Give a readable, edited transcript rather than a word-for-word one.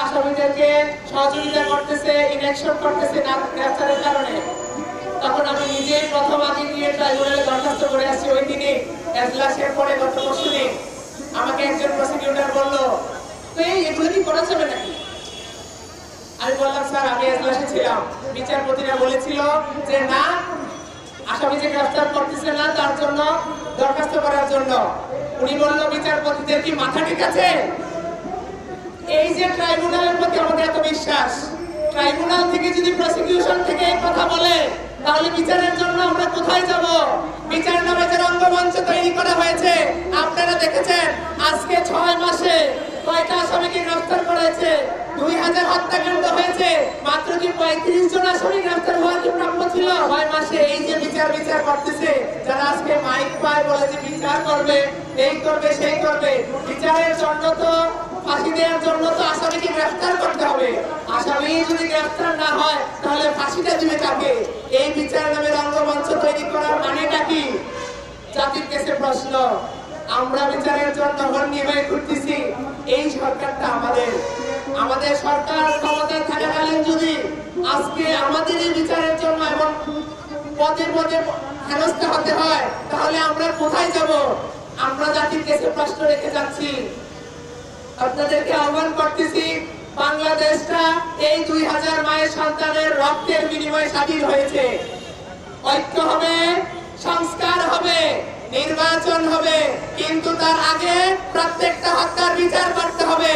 আসামিদেরকে সহযোগিতা করতেছে, ইনঅ্যাকশন করতেছে না গ্রেফতারের কারণে। তখন আমি নিজেই প্রথম আগে গিয়ে ট্রাইব্যুনালে দরখাস্ত করে আসছি। ওই দিনে এজলাসের পরে গত পরশুদিন আমাকে একজন প্রসিকিউটর বললো, তো এগুলো কি করা যাবে নাকি? আমি বললাম, স্যার আমি এজলাসে ছিলাম, বিচারপতিরা বলেছিল যে না, আসামি যে গ্রেফতার করতেছে না তার জন্য দরখাস্ত করার জন্য। উনি বলল, বিচারপতিদের কি মাথা ঠিক আছে? এই যে ট্রাইব্যুনালের প্রতি আমাদের এত বিশ্বাস, ট্রাইব্যুনাল থেকে যদি প্রসিকিউশন থেকে এই কথা বলে, তাহলে বিচারের জন্য আমরা কোথায় যাব? বিচার নামে যে রঙ্গমঞ্চ তৈরি করা হয়েছে, আপনারা দেখেছেন আজকে 6 মাসে কয়টা আসামিকে গ্রেফতার করেছে? 2000 হত্যাকাণ্ড হয়েছে, মাত্র কি 35 জন আসামি গ্রেফতার হওয়ার কি প্রাপ্য ছিল? 6 মাসে এই যে বিচার বিচার করতেছে, যারা আজকে মাইক পায় বলে যে বিচার করবে, এই করবে, সেই করবে। বিচারের জন্য তো, ফাঁসি দেওয়ার জন্য তো আসামিকে গ্রেফতার করতে হবে। আসামি যদি গ্রেফতার না হয় তাহলে ফাঁসিটা দিবে কাকে? এই বিচার নামে রঙ্গমঞ্চ তৈরি করার মানেটা কি? জাতির কাছে প্রশ্ন। আমরা বিচারের জন্য হন্যি হয়ে ঘুরতেছি। এই সরকারটা আমাদের সরকার ক্ষমতায় থাকাকালীন যদি আজকে আমাদের এই বিচারের জন্য এমন পদে পদে হেনস্থা হতে হয়, তাহলে আমরা কোথায় যাব? আমরা জাতির কাছে প্রশ্ন রেখে যাচ্ছি। আপনাদেরকে আহ্বান করতেছি, বাংলাদেশটা এই 2000 মায়ের সন্তানের রক্তের বিনিময়ে স্বাধীন হয়েছে। ঐক্য হবে, সংস্কার হবে, নির্বাচন হবে, কিন্তু তার আগে প্রত্যেকটা হত্যার বিচার করতে হবে।